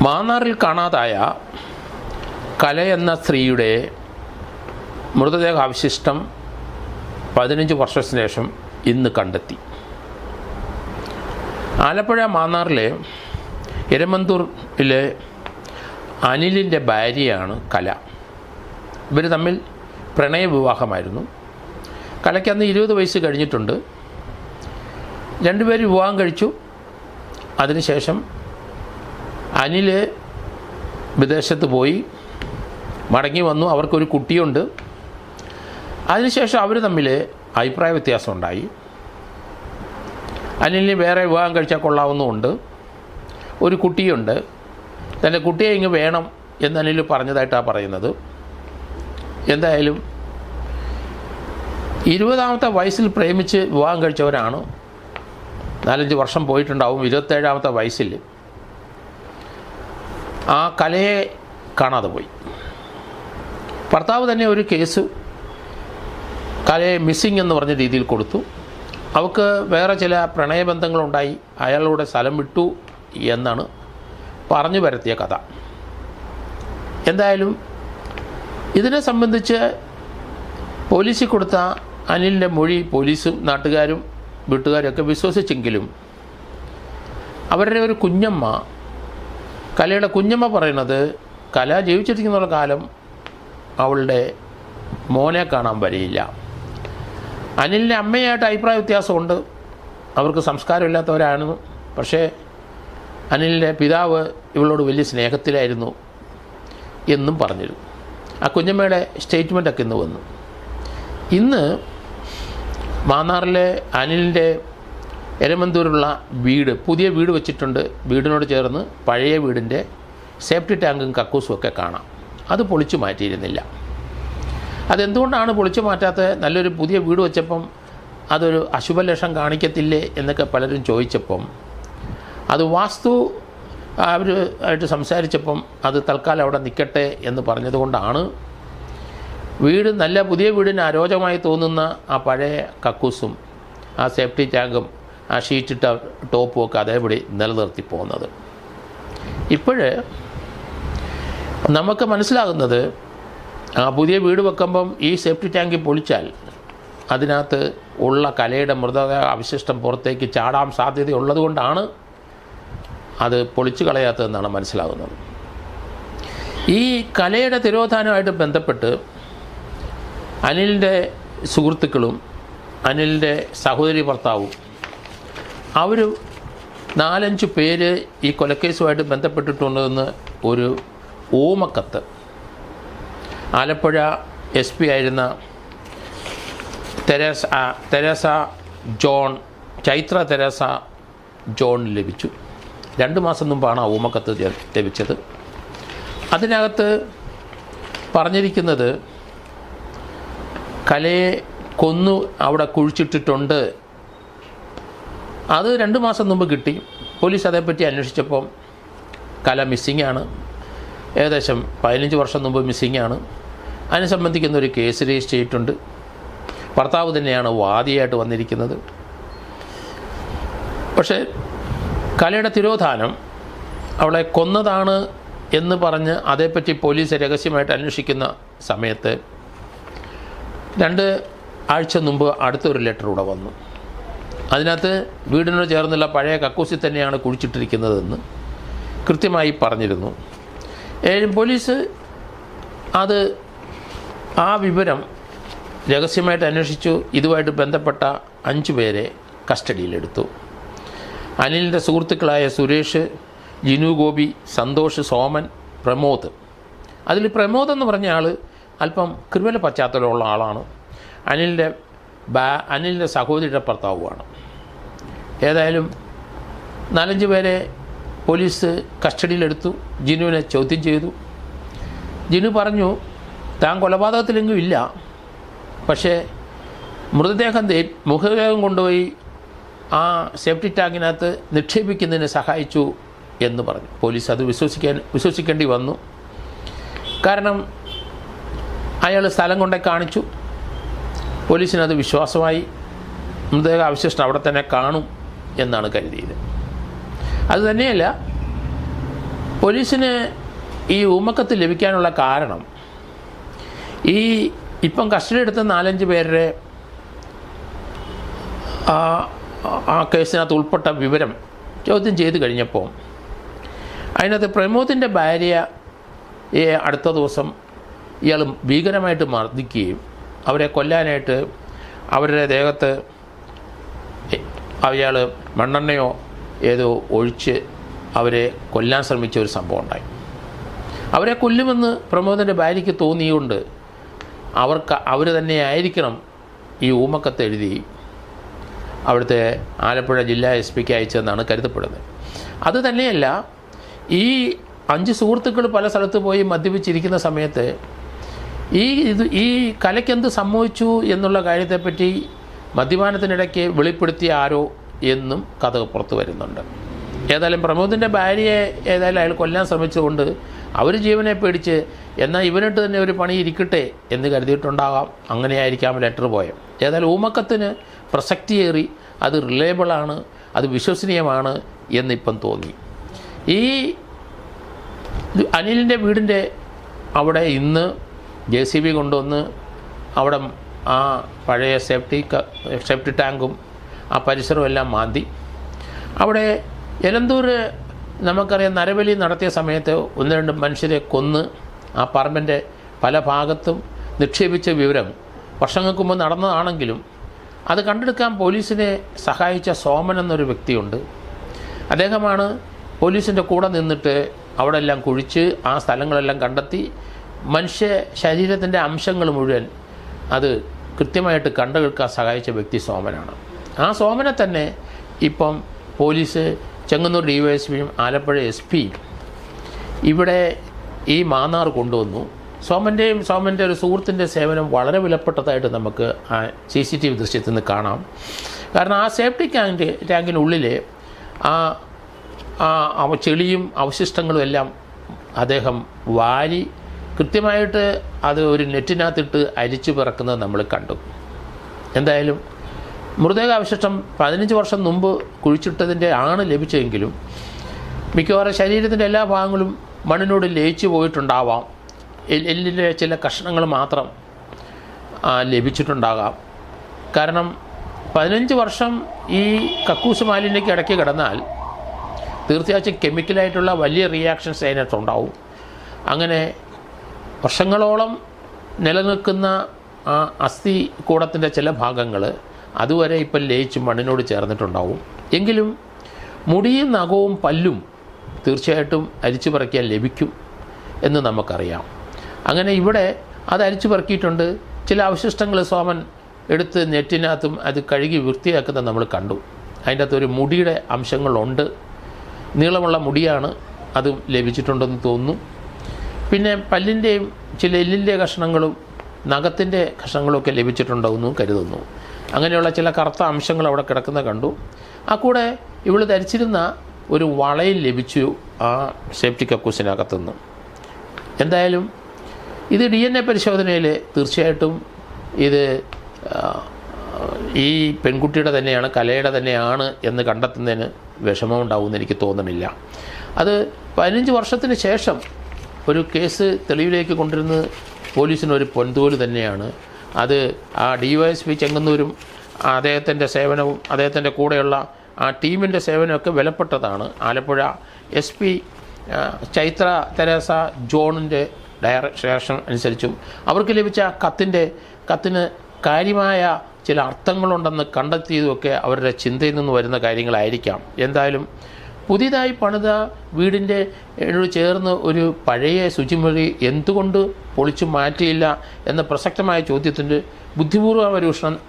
മാന്നാറിൽ കാണാതായ കല എന്ന സ്ത്രീയുടെ മൃതദേഹാവശിഷ്ടം 15 വർഷത്തിന് ശേഷം ഇന്ന് കണ്ടെത്തി. ആലപ്പുഴ മാന്നാറിലെ എരമന്തൂരിലെ അനിലിൻ്റെ ഭാര്യയാണ് കല. ഇവർ തമ്മിൽ പ്രണയവിവാഹമായിരുന്നു. കലയ്ക്ക് അന്ന് 20 വയസ്സ് കഴിഞ്ഞിട്ടുണ്ട്. രണ്ടുപേരും വിവാഹം കഴിച്ചു. അതിനുശേഷം അനിൽ വിദേശത്ത് പോയി മടങ്ങി വന്നു. അവർക്കൊരു കുട്ടിയുണ്ട്. അതിനുശേഷം അവർ തമ്മിൽ അഭിപ്രായ വ്യത്യാസം ഉണ്ടായി. അനിലിന് വേറെ വിവാഹം കഴിച്ചാൽ കൊള്ളാവുന്നതുണ്ട്, ഒരു കുട്ടിയുണ്ട്, തൻ്റെ കുട്ടിയെ ഇങ്ങ് വേണം എന്ന് അനിൽ പറഞ്ഞതായിട്ടാണ് പറയുന്നത്. എന്തായാലും 20ാമത്തെ വയസ്സിൽ പ്രേമിച്ച് വിവാഹം കഴിച്ചവരാണ്. 4-5 വർഷം പോയിട്ടുണ്ടാവും. 27ാമത്തെ വയസ്സിൽ ആ കലയെ കാണാതെ പോയി. ഭർത്താവ് തന്നെ ഒരു കേസ് കലയെ മിസ്സിങ് എന്ന് പറഞ്ഞ രീതിയിൽ കൊടുത്തു. അവൾക്ക് വേറെ ചില പ്രണയബന്ധങ്ങളുണ്ടായി, അയാളുടെ സ്ഥലം വിട്ടു എന്നാണ് പറഞ്ഞു വരുത്തിയ കഥ. എന്തായാലും ഇതിനെ സംബന്ധിച്ച് പോലീസിൽ കൊടുത്ത അനിലിൻ്റെ മൊഴി പോലീസും നാട്ടുകാരും വീട്ടുകാരൊക്കെ വിശ്വസിച്ചെങ്കിലും അവരുടെ ഒരു കുഞ്ഞമ്മ, കലയുടെ കുഞ്ഞമ്മ പറയുന്നത് കല ജീവിച്ചിരിക്കുന്ന കാലം അവളുടെ മോനെ കാണാൻ വരില്ല. അനിലിൻ്റെ അമ്മയായിട്ട് അഭിപ്രായ വ്യത്യാസമുണ്ട്. അവർക്ക് സംസ്കാരമില്ലാത്തവരാണ്. പക്ഷേ അനിലിൻ്റെ പിതാവ് ഇവളോട് വലിയ സ്നേഹത്തിലായിരുന്നു എന്നും പറഞ്ഞിരുന്നു. ആ കുഞ്ഞമ്മയുടെ സ്റ്റേറ്റ്മെൻറ്റൊക്കെ ഇന്ന് വന്നു. ഇന്ന് മാന്നാറിലെ അനിലിൻ്റെ എരമന്തൂരുള്ള വീട്, പുതിയ വീട് വെച്ചിട്ടുണ്ട്. വീടിനോട് ചേർന്ന് പഴയ വീടിൻ്റെ സേഫ്റ്റി ടാങ്കും കക്കൂസും ഒക്കെ കാണാം. അത് പൊളിച്ചു മാറ്റിയിരുന്നില്ല. അതെന്തുകൊണ്ടാണ് പൊളിച്ചു മാറ്റാത്തത്? നല്ലൊരു പുതിയ വീട് വെച്ചപ്പം അതൊരു അശുഭലക്ഷം കാണിക്കത്തില്ലേ എന്നൊക്കെ പലരും ചോദിച്ചപ്പം അത് വാസ്തു അവർ ആയിട്ട് സംസാരിച്ചപ്പം അത് തൽക്കാലം അവിടെ നിൽക്കട്ടെ എന്ന് പറഞ്ഞതുകൊണ്ടാണ് വീട്, നല്ല പുതിയ വീടിന് അരോചകമായി തോന്നുന്ന ആ പഴയ കക്കൂസും ആ സേഫ്റ്റി ടാങ്കും ആ ഷീറ്റിട്ട ടോപ്പും ഒക്കെ അതേപടി നിലനിർത്തി പോകുന്നത്. ഇപ്പോഴ് നമുക്ക് മനസ്സിലാകുന്നത് ആ പുതിയ വീട് വെക്കുമ്പം ഈ സേഫ്റ്റി ടാങ്ക് പൊളിച്ചാൽ അതിനകത്ത് ഉള്ള കലയുടെ മൃതദേഹ അവശിഷ്ടം പുറത്തേക്ക് ചാടാൻ സാധ്യതയുള്ളത് കൊണ്ടാണ് അത് പൊളിച്ചു കളയാത്തതെന്നാണ് മനസ്സിലാകുന്നത്. ഈ കലയുടെ തിരോധാനമായിട്ട് ബന്ധപ്പെട്ട് അനിലിൻ്റെ സുഹൃത്തുക്കളും അനിലിൻ്റെ സഹോദരി ഭർത്താവും അവർ 4-5 പേര് ഈ കൊലക്കേസുമായിട്ട് ബന്ധപ്പെട്ടിട്ടുണ്ടെന്ന് ഒരു ഓമക്കത്ത് ആലപ്പുഴ SP ആയിരുന്ന ചൈത്ര തെരേസ ജോൺ ലഭിച്ചു. 2 മാസം മുമ്പാണ് ആ ഓമക്കത്ത് ലഭിച്ചത്. അതിനകത്ത് പറഞ്ഞിരിക്കുന്നത് കലയെ കൊന്നു അവിടെ കുഴിച്ചിട്ടിട്ടുണ്ട്. അത് 2 മാസം മുമ്പ് കിട്ടി. പോലീസ് അതേപ്പറ്റി അന്വേഷിച്ചപ്പം കല മിസ്സിങ്ങാണ്. ഏകദേശം 15 വർഷം മുമ്പ് മിസ്സിങ്ങാണ്. അതിനെ സംബന്ധിക്കുന്ന ഒരു കേസ് രജിസ്റ്റർ ചെയ്തിട്ടുണ്ട്. ഭർത്താവ് തന്നെയാണ് വാദിയായിട്ട് വന്നിരിക്കുന്നത്. പക്ഷേ കലയുടെ തിരോധാനം അവളെ കൊന്നതാണ് എന്ന് പറഞ്ഞ് അതേപ്പറ്റി പോലീസ് രഹസ്യമായിട്ട് അന്വേഷിക്കുന്ന സമയത്ത് 2 ആഴ്ച മുമ്പ് അടുത്തൊരു ലെറ്റർ ഇവിടെ വന്നു. അതിനകത്ത് വീടിനോട് ചേർന്നുള്ള പഴയ കക്കൂസിൽ തന്നെയാണ് കുഴിച്ചിട്ടിരിക്കുന്നതെന്ന് കൃത്യമായി പറഞ്ഞിരുന്നു. പോലീസ് അത് ആ വിവരം രഹസ്യമായിട്ട് അന്വേഷിച്ചു. ഇതുമായിട്ട് ബന്ധപ്പെട്ട 5 പേരെ കസ്റ്റഡിയിലെടുത്തു. അനിലിൻ്റെ സുഹൃത്തുക്കളായ സുരേഷ്, ജിനു ഗോപി, സന്തോഷ്, സോമൻ, പ്രമോദ്. അതിൽ പ്രമോദ് എന്ന് പറഞ്ഞ ആൾ അല്പം ക്രിമിനൽ പശ്ചാത്തലമുള്ള ആളാണ്. അനിലിൻ്റെ സഹോദരിയുടെ ഭർത്താവുമാണ്. ഏതായാലും 4-5 പേരെ പോലീസ് കസ്റ്റഡിയിലെടുത്തു. ജിനുവിനെ ചോദ്യം ചെയ്തു. ജിനു പറഞ്ഞു താൻ കൊലപാതകത്തിലെങ്കിലും ഇല്ല, പക്ഷേ മൃതദേഹം കൊണ്ടുപോയി ആ സേഫ്റ്റി ടാങ്കിനകത്ത് നിക്ഷേപിക്കുന്നതിന് സഹായിച്ചു എന്ന് പറഞ്ഞു. പോലീസ് അത് വിശ്വസിക്കേണ്ടി വന്നു. കാരണം അയാൾ സ്ഥലം കൊണ്ടേ കാണിച്ചു. പോലീസിനത് വിശ്വാസമായി. മൃതദേഹ അവശിഷ്ടം അവിടെ തന്നെ കാണും എന്നാണ് കരുതിയത്. അതുതന്നെയല്ല, 2 പോലീസിന് ഈ ഊമക്കത്ത് ലഭിക്കാനുള്ള കാരണം ഇപ്പം കസ്റ്റഡി എടുത്ത 4-5 പേരുടെ ആ കേസിനകത്ത് ഉൾപ്പെട്ട വിവരം ചോദ്യം ചെയ്ത് കഴിഞ്ഞപ്പോൾ അതിനകത്ത് പ്രമോദിൻ്റെ ഭാര്യയെ അടുത്ത ദിവസം ഇയാൾ ഭീകരമായിട്ട് മർദ്ദിക്കുകയും അവരെ കൊല്ലാനായിട്ട് അവരുടെ ദേഹത്ത് അയാൾ മണ്ണെണ്ണയോ ഏതോ ഒഴിച്ച് അവരെ കൊല്ലാൻ ശ്രമിച്ച ഒരു സംഭവം ഉണ്ടായി. അവരെ കൊല്ലുമെന്ന് പ്രമോദിൻ്റെ ഭാര്യയ്ക്ക് തോന്നിയുകൊണ്ട് അവർ തന്നെ ആയിരിക്കണം ഈ ഊമക്കത്ത് എഴുതി അവിടുത്തെ ആലപ്പുഴ ജില്ലാ SP-ക്ക് അയച്ചതെന്നാണ് കരുതപ്പെടുന്നത്. അതുതന്നെയല്ല, ഈ 5 സുഹൃത്തുക്കൾ പല സ്ഥലത്ത് പോയി മദ്യപിച്ചിരിക്കുന്ന സമയത്ത് ഈ കലയ്ക്കെന്ത് സംഭവിച്ചു എന്നുള്ള കാര്യത്തെപ്പറ്റി മദ്യപാനത്തിനിടയ്ക്ക് വെളിപ്പെടുത്തിയ ആരോ എന്നും കഥ പുറത്ത് വരുന്നുണ്ട്. ഏതായാലും പ്രമോദിൻ്റെ ഭാര്യയെ അയാൾ കൊല്ലാൻ ശ്രമിച്ചുകൊണ്ട് അവർ ജീവനെ പേടിച്ച് എന്നാൽ ഇവനിട്ട് തന്നെ ഒരു പണി ഇരിക്കട്ടെ എന്ന് കരുതിയിട്ടുണ്ടാകാം. അങ്ങനെയായിരിക്കാം ലെറ്റർ പോയത്. ഏതായാലും ഊമക്കത്തിന് പ്രസക്തിയേറി, അത് റിലയബിളാണ്, അത് വിശ്വസനീയമാണ് എന്നിപ്പം തോന്നി. ഈ അനിലിൻ്റെ വീടിൻ്റെ അവിടെ ഇന്ന് JCB കൊണ്ടുവന്ന് അവിടെ ആ പഴയ സേഫ്റ്റി ടാങ്കും ആ പരിസരവും എല്ലാം മാന്തി. അവിടെ എലന്തൂർ നമുക്കറിയാം നരബലി നടത്തിയ സമയത്ത് 1-2 മനുഷ്യരെ കൊന്ന് ആ പറമ്പിൻ്റെ പല ഭാഗത്തും നിക്ഷേപിച്ച വിവരം വർഷങ്ങൾക്ക് മുമ്പ് നടന്നതാണെങ്കിലും അത് കണ്ടെടുക്കാൻ പോലീസിനെ സഹായിച്ച സോമൻ എന്നൊരു വ്യക്തിയുണ്ട്. അദ്ദേഹമാണ് പോലീസിൻ്റെ കൂടെ നിന്നിട്ട് അവിടെ എല്ലാം കുഴിച്ച് ആ സ്ഥലങ്ങളെല്ലാം കണ്ടെത്തി മനുഷ്യ ശരീരത്തിൻ്റെ അംശങ്ങൾ മുഴുവൻ അത് കൃത്യമായിട്ട് കണ്ടെടുക്കാൻ സഹായിച്ച വ്യക്തി സോമനാണ്. ആ സോമനെ തന്നെ ഇപ്പം പോലീസ് ചെങ്ങന്നൂർ DYSPയും ആലപ്പുഴ SP-യും ഇവിടെ ഈ മാന്നാർ കൊണ്ടുവന്നു. സോമൻ്റെ ഒരു സുഹൃത്തിൻ്റെ സേവനം വളരെ വിലപ്പെട്ടതായിട്ട് നമുക്ക് ആ CCTV ദൃശ്യത്തിൽ നിന്ന് കാണാം. കാരണം ആ സേഫ്റ്റി ടാങ്കിനുള്ളിൽ ആ ചെളിയും അവശിഷ്ടങ്ങളും എല്ലാം അദ്ദേഹം വാരി കൃത്യമായിട്ട് അത് ഒരു നെറ്റിനകത്തിട്ട് അരിച്ചു പിറക്കുന്നത് നമ്മൾ കണ്ടു. എന്തായാലും മൃതദേഹാവശിഷ്ടം 15 വർഷം മുമ്പ് കുഴിച്ചിട്ടതിൻ്റെ ആണ് ലഭിച്ചെങ്കിലും മിക്കവാറും ശരീരത്തിൻ്റെ എല്ലാ ഭാഗങ്ങളും മണ്ണിനോട് ലയിച്ചു പോയിട്ടുണ്ടാവാം. എല്ലിൻ്റെ ചില കഷ്ണങ്ങൾ മാത്രം ലഭിച്ചിട്ടുണ്ടാകാം. കാരണം 15 വർഷം ഈ കക്കൂസ് മാലിന്യക്ക് ഇടയ്ക്ക് കിടന്നാൽ തീർച്ചയായിട്ടും കെമിക്കലായിട്ടുള്ള വലിയ റിയാക്ഷൻസ് അതിനകത്തുണ്ടാവും. അങ്ങനെ വർഷങ്ങളോളം നിലനിൽക്കുന്ന ആ അസ്ഥി കൂടത്തിൻ്റെ ചില ഭാഗങ്ങൾ അതുവരെ ഇപ്പം ലയിച്ച് മണ്ണിനോട് ചേർന്നിട്ടുണ്ടാവും. എങ്കിലും മുടിയും നഖവും പല്ലും തീർച്ചയായിട്ടും അരിച്ചു പറിക്കാൻ ലഭിക്കും എന്ന് നമുക്കറിയാം. അങ്ങനെ ഇവിടെ അത് അരിച്ചു പറക്കിയിട്ടുണ്ട്. ചില അവശിഷ്ടങ്ങൾ സോമൻ എടുത്ത് നെറ്റിനകത്തും അത് കഴുകി വൃത്തിയാക്കുന്നത് നമ്മൾ കണ്ടു. അതിൻ്റെ അകത്തൊരു മുടിയുടെ അംശങ്ങളുണ്ട്, നീളമുള്ള മുടിയാണ്, അതും ലഭിച്ചിട്ടുണ്ടെന്ന് തോന്നുന്നു. പിന്നെ പല്ലിൻ്റെയും ചില എല്ലിൻ്റെ കഷ്ണങ്ങളും നഖത്തിൻ്റെ കഷ്ണങ്ങളുമൊക്കെ ലഭിച്ചിട്ടുണ്ടാവുമെന്നും കരുതുന്നു. അങ്ങനെയുള്ള ചില കറുത്ത അംശങ്ങൾ അവിടെ കിടക്കുന്ന കണ്ടു. ആ കൂടെ ഇവൾ ധരിച്ചിരുന്ന ഒരു വളയിൽ ലഭിച്ചു ആ സേഫ്റ്റി കക്കൂസിനകത്തുനിന്ന്. എന്തായാലും ഇത് DNA പരിശോധനയിൽ തീർച്ചയായിട്ടും ഇത് ഈ പെൺകുട്ടിയുടെ തന്നെയാണ്, കലയുടെ തന്നെയാണ് എന്ന് കണ്ടെത്തുന്നതിന് വിഷമമുണ്ടാവുമെന്ന് എനിക്ക് തോന്നുന്നില്ല. അത് 15 വർഷത്തിന് ശേഷം ഒരു കേസ് തെളിവിലേക്ക് കൊണ്ടുവരുന്നത് പോലീസിനൊരു പൊൻതോല് തന്നെയാണ്. അത് ആ DYSP ചെങ്ങന്നൂരും അദ്ദേഹത്തിൻ്റെ സേവനവും അദ്ദേഹത്തിൻ്റെ കൂടെയുള്ള ആ ടീമിൻ്റെ സേവനമൊക്കെ വിലപ്പെട്ടതാണ്. ആലപ്പുഴ SP ചൈത്ര തെരേസ ജോണിൻ്റെ ഡയറക്ഷൻ അനുസരിച്ചും അവർക്ക് ലഭിച്ച കത്തിന് കാര്യമായ ചില അർത്ഥങ്ങളുണ്ടെന്ന് കണ്ടെത്തിയതുമൊക്കെ അവരുടെ ചിന്തയിൽ നിന്ന് വരുന്ന കാര്യങ്ങളായിരിക്കാം. എന്തായാലും പുതിയതായി പണിത വീടിൻ്റെ ചേർന്ന് ഒരു പഴയ ശുചിമുറി എന്തുകൊണ്ട് പൊളിച്ചു മാറ്റിയില്ല എന്ന പ്രസക്തമായ ചോദ്യത്തിൻ്റെ ബുദ്ധിപൂർവ്വം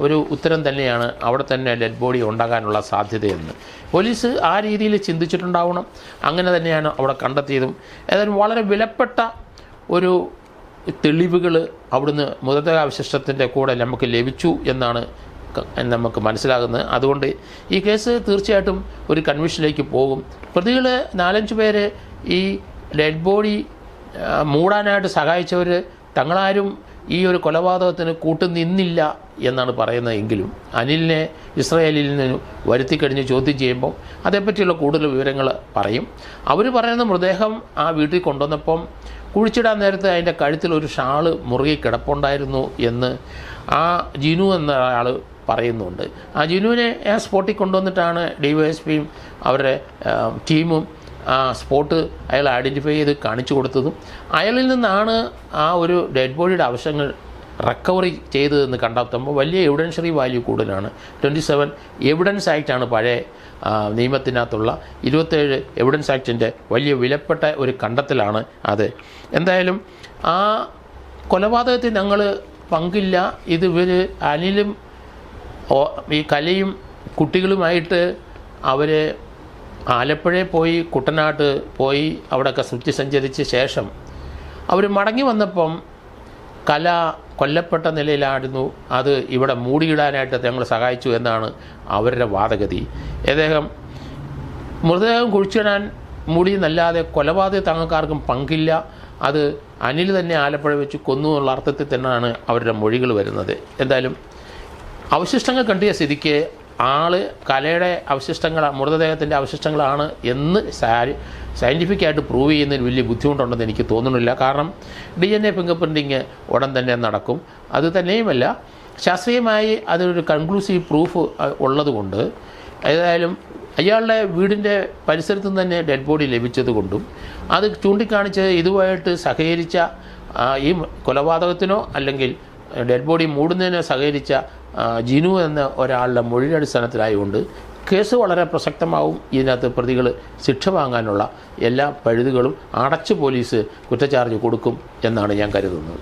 ഒരു ഉത്തരം തന്നെയാണ് അവിടെ തന്നെ ഡെഡ് ബോഡി ഉണ്ടാകാനുള്ള സാധ്യതയെന്ന് പോലീസ് ആ രീതിയിൽ ചിന്തിച്ചിട്ടുണ്ടാവണം. അങ്ങനെ തന്നെയാണ് അവിടെ കണ്ടെത്തിയതും. ഏതായാലും വളരെ വിലപ്പെട്ട ഒരു തെളിവുകൾ അവിടുന്ന് മൃതദേഹാവശിഷ്ടത്തിൻ്റെ കൂടെ നമുക്ക് ലഭിച്ചു എന്നാണ് നമുക്ക് മനസ്സിലാകുന്നത്. അതുകൊണ്ട് ഈ കേസ് തീർച്ചയായിട്ടും ഒരു കൺവിഷനിലേക്ക് പോകും. പ്രതികൾ 4-5 പേര് ഈ ഡെഡ് ബോഡി മൂടാനായിട്ട് സഹായിച്ചവർ തങ്ങളാരും ഈ ഒരു കൊലപാതകത്തിന് കൂട്ടുനിന്നില്ല എന്നാണ് പറയുന്നതെങ്കിലും അനിലിനെ ഇസ്രായേലിൽ നിന്ന് വരുത്തിക്കഴിഞ്ഞ് ചോദ്യം ചെയ്യുമ്പോൾ അതേപ്പറ്റിയുള്ള കൂടുതൽ വിവരങ്ങൾ പറയും. അവർ പറയുന്ന മൃതദേഹം ആ വീട്ടിൽ കൊണ്ടുവന്നപ്പം കുഴിച്ചിടാൻ നേരത്ത് അതിൻ്റെ കഴുത്തിൽ ഒരു ഷാള് മുറുകി കിടപ്പുണ്ടായിരുന്നു എന്ന് ആ ജിനു എന്ന ആൾ പറയുന്നുണ്ട്. ആ ജിനുവിനെ ആ സ്പോട്ടിൽ കൊണ്ടുവന്നിട്ടാണ് DYSPയും അവരുടെ ടീമും ആ സ്പോട്ട് അയാൾ ഐഡൻറ്റിഫൈ ചെയ്ത് കാണിച്ചു കൊടുത്തതും അയാളിൽ നിന്നാണ് ആ ഒരു ഡെഡ് ബോഡിയുടെ അവശങ്ങൾ റിക്കവറി ചെയ്തതെന്ന് കണ്ടെത്തുമ്പോൾ വലിയ എവിഡൻഷ്യറി വാല്യൂ കൂടുതലാണ്. 27 എവിഡൻസ് ആക്റ്റാണ് പഴയ നിയമത്തിനകത്തുള്ള 27 എവിഡൻസ് ആക്ടിൻ്റെ വലിയ വിലപ്പെട്ട ഒരു കണ്ടെത്തലാണ് അത്. എന്തായാലും ആ കൊലപാതകത്തിൽ ഞങ്ങൾ പങ്കില്ല. ഇത് ഇവർ അനിലും ഈ കലയും കുട്ടികളുമായിട്ട് അവർ ആലപ്പുഴയിൽ പോയി, കുട്ടനാട്ട് പോയി, അവിടെയൊക്കെ സുറ്റി സഞ്ചരിച്ച ശേഷം അവർ മടങ്ങി വന്നപ്പം കല കൊല്ലപ്പെട്ട നിലയിലായിരുന്നു. അത് ഇവിടെ മൂടിയിടാനായിട്ട് ഞങ്ങൾ സഹായിച്ചു എന്നാണ് അവരുടെ വാദഗതി. അദ്ദേഹം മൃതദേഹം കുഴിച്ചിടാൻ മൂടിയെന്നല്ലാതെ കൊലപാതക തങ്ങൾക്കാർക്കും പങ്കില്ല. അത് അനിൽ തന്നെ ആലപ്പുഴ വെച്ച് കൊന്നു എന്നുള്ള അർത്ഥത്തിൽ തന്നെയാണ് അവരുടെ മൊഴികൾ വരുന്നത്. എന്തായാലും അവശിഷ്ടങ്ങൾ കണ്ടിയ സ്ഥിതിക്ക് ആള് കലയുടെ അവശിഷ്ടങ്ങൾ, മൃതദേഹത്തിൻ്റെ അവശിഷ്ടങ്ങളാണ് എന്ന് സയൻറ്റിഫിക്കായിട്ട് പ്രൂവ് ചെയ്യുന്നതിന് വലിയ ബുദ്ധിമുട്ടുണ്ടെന്ന് എനിക്ക് തോന്നുന്നില്ല. കാരണം DNA ഫിംഗർ പ്രിൻറ്റിങ് ഉടൻ തന്നെ നടക്കും. അത് തന്നെയുമല്ല, ശാസ്ത്രീയമായി അതിനൊരു കൺക്ലൂസീവ് പ്രൂഫ് ഉള്ളതുകൊണ്ട്, ഏതായാലും അയാളുടെ വീടിൻ്റെ പരിസരത്ത് നിന്ന് തന്നെ ഡെഡ് ബോഡി ലഭിച്ചതുകൊണ്ടും അത് ചൂണ്ടിക്കാണിച്ച് ഇതുമായിട്ട് സഹകരിച്ച ഈ കൊലപാതകത്തിനോ അല്ലെങ്കിൽ ഡെഡ് ബോഡി മൂടുന്നതിനോ സഹകരിച്ച ജിനു എന്ന ഒരാളുടെ മൊഴിയുടെ അടിസ്ഥാനത്തിലായതുകൊണ്ട് കേസ് വളരെ പ്രസക്തമാവും. ഇതിനകത്ത് പ്രതികൾ ശിക്ഷ വാങ്ങാനുള്ള എല്ലാ പഴുതുകളും അടച്ച് പോലീസ് കുറ്റച്ചാർജ് കൊടുക്കും എന്നാണ് ഞാൻ കരുതുന്നത്.